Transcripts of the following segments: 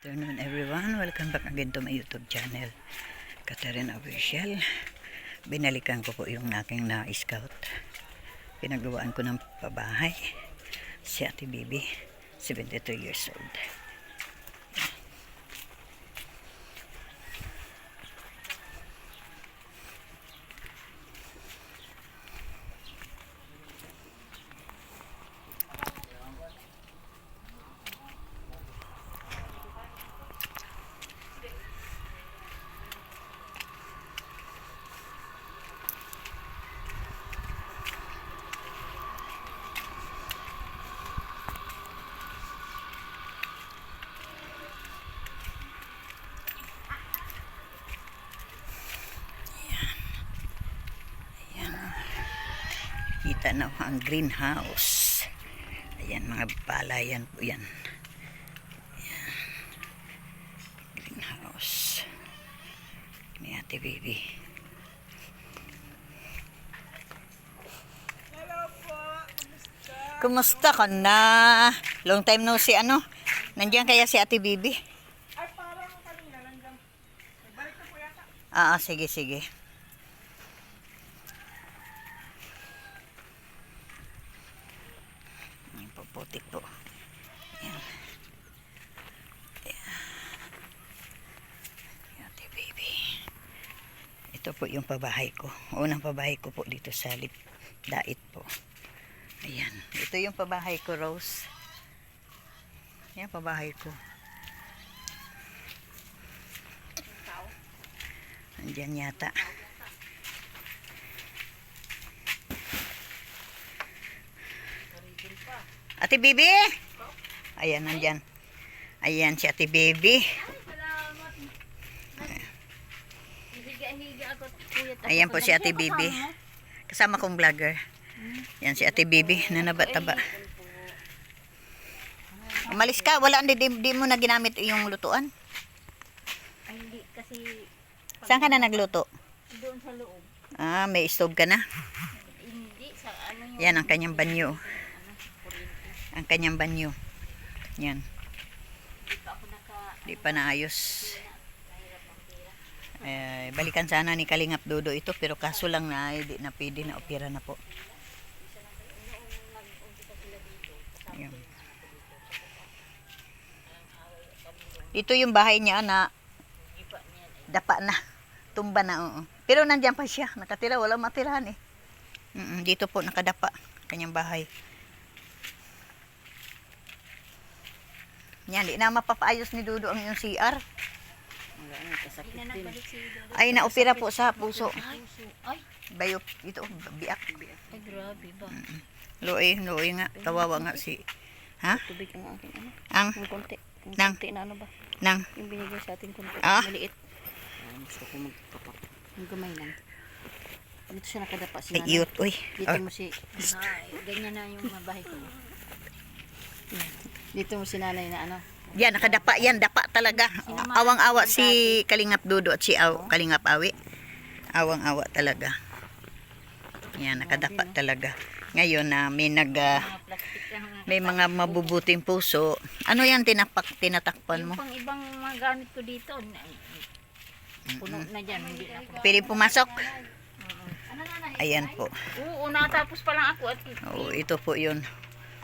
Good afternoon everyone, welcome back again to my YouTube channel, Catherine Official. Binalikan ko po yung aking na-scout. Pinagawaan ko ng pabahay si Ate Bibi, 73 years old. Kita na ang greenhouse. Ayan, mga palayan po yan. Ayan. Greenhouse ni Ate Bibi. Hello po, Kumusta ka na? Long time no see, ano? Nandiyan kaya si Ate Bibi? ay parang kanina nandiyan. Balik na po yata. Sige, sige. Ayan po, putik po. Ayan. Ayan. Ate Bibi. Ito po yung pabahay ko. Unang pabahay ko po dito sa Dait po. Ayan. Ito yung pabahay ko, Rose. Ayan, pabahay ko. Andyan yata. Ate Bibi? Ayan, nandyan. Ayan si Ate Bibi. Ayan po si Ate Bibi. Kasama kong vlogger. Yan si Ate Bibi na naba-taba. Umalis ka, wala, di mo na ginamit yung lutuan. Ay, hindi kasi Saan ka na nagluto? doon sa loob. May stove ka na. Hindi sa ano yung Yan ang kanyang banyo. Ang kanyang banyo. Yan. di pa ako Di pa naayos. Balikan sana ni Kalingap Dodo ito, pero kaso lang na hindi na pwede na opera na po. Ayan. Ito yung bahay niya na dapa na. Tumba na, oo. Pero nandiyan pa siya. Nakatira, walang matirahan eh. Dito po nakadapa. Kanyang bahay. Yan, di na mapapaayos ni Dodo ang yung CR. hindi na nagbalik si Dodo. Ay, na-opera po sa puso. Ay, Bayo, ito, biak. ay grabe ba? Loy nga. Kawawa nga si... Ha? Tubig ang aking ano? Ang? Ang konti. Ang Nang? konti na ano ba? Nang? Yung binigay sa ating konti. Ah? Maliit. Gusto ko magpapak. Ang gamay lang. Dito siya nakadapa si Ay, nanay. iyot, uy. Dito mo si... Ay, ganyan na yung bahay ko. Yan. Dito mo si nanay na ano. Yan, nakadapa yan. Dapa talaga. Awang-awa si Kalingap Dodo at si Kalingap Awi. Awang-awa talaga. Yan, nakadapa talaga. Ngayon na Mga plastic lang. may mga mabubuting puso. Ano yan tinatakpan mo? Yung pang ibang mga gamit ko dito. Puno na dyan. Hindi na ako. Pwede pumasok? Ano na Ayan po. Oo, natapos pa lang ako at Oo, ito po yun.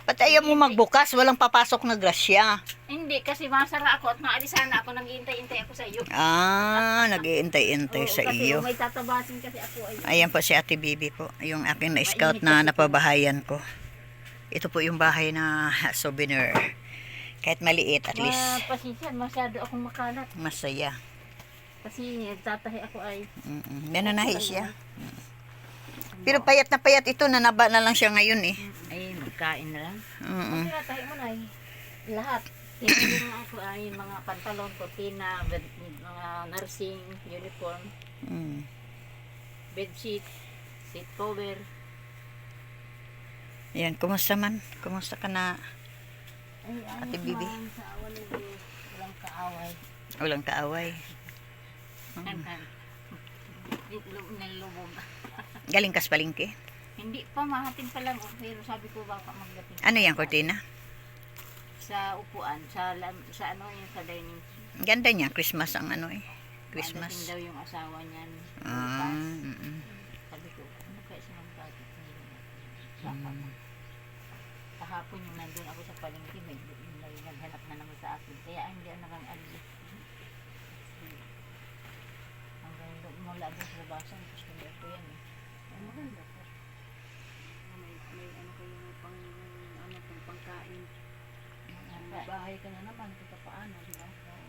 Ba't ayaw mo magbukas? Walang papasok na grasya. hindi kasi masara ako at maalisan ako, nag-iintay-intay ako sa iyo. Nag-iintay-intay sa kasi iyo. may tatabasin kasi ako ay. Ayan po si Ate Bibi po. Yung aking na-scout na napabahayan ko. Ito po yung bahay na souvenir. Kahit maliit, at least Pasensya, masyado akong makalat. masaya. Kasi tatahi ako ay. Nananahi siya. Pero payat na payat ito. Nanaba na lang siya ngayon eh. Ay, magkain na lang. Mm-mm. Kasi tatahi mo na ay. Lahat. Tinigil mo ako ay mga pantalon, kotina, mga nursing, uniform, Mm. bedsheet, seat cover. Ayan, kumusta man? Kumusta ka na? Ay, Ate Bibi? Sa awan ng Diyos, walang kaaway. Walang kaaway. Nalubog. Galing kas palengke. Hindi pa, mahatin pa lang. Pero sabi ko baka magdating. Ano yan, cortina? sa upuan, sa ano yung sa dining. Ganda niya, Christmas ang ano eh. Dadating Christmas. daw yung asawa niyan. Ah, Bukas. Sabi ko, ano kaya siya ng bakit? Kahapon yung nandun ako sa palengke, may naghanap na naman sa akin. Kaya hindi ako nakang-alis. Hanggang mula doon sa labasan, gusto ko yan eh. Ay, maganda po. May ano kayo pang, ano, pangkain. Bahay ka na naman, kung paano, di ba?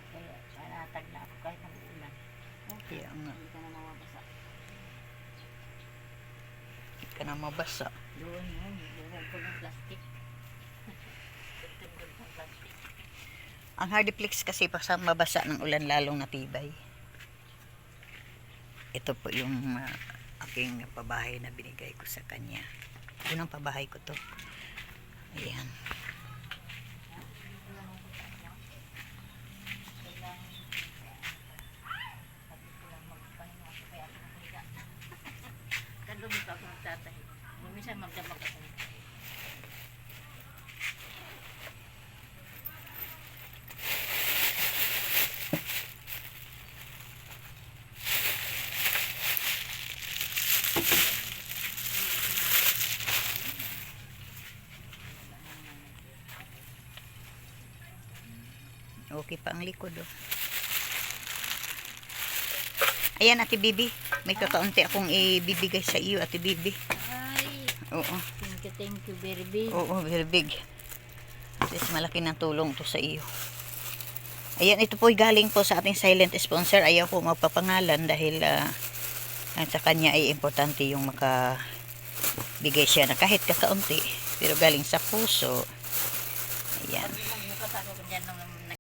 Kaya panatag na ako kahit nag-uulan. Okay, kaya nga. hindi ka na mawabasa. Hindi ka na mabasa. Doon yun, doon ko ng plastic. Tugtog ng plastic. Ang Hardiplex kasi sa mabasa ng ulan lalong natibay. Ito po yung aking pabahay na binigay ko sa kanya. Unang pabahay ko to. Ayan. Lumit ako ng tatay. Minsan magdamag ako. Okay pa ang likod oh. Ayan Ate Bibi, may kakaunti akong ibibigay sa iyo Ate Bibi. Ay, Oo. thank you very big. Oo, very big. At least malaki ng tulong to sa iyo. Ayan, ito po ay galing po sa ating silent sponsor. Ayaw po magpapangalan dahil sa kanya ay importante yung makabigay siya na kahit kakaunti. Pero galing sa puso. Ayan.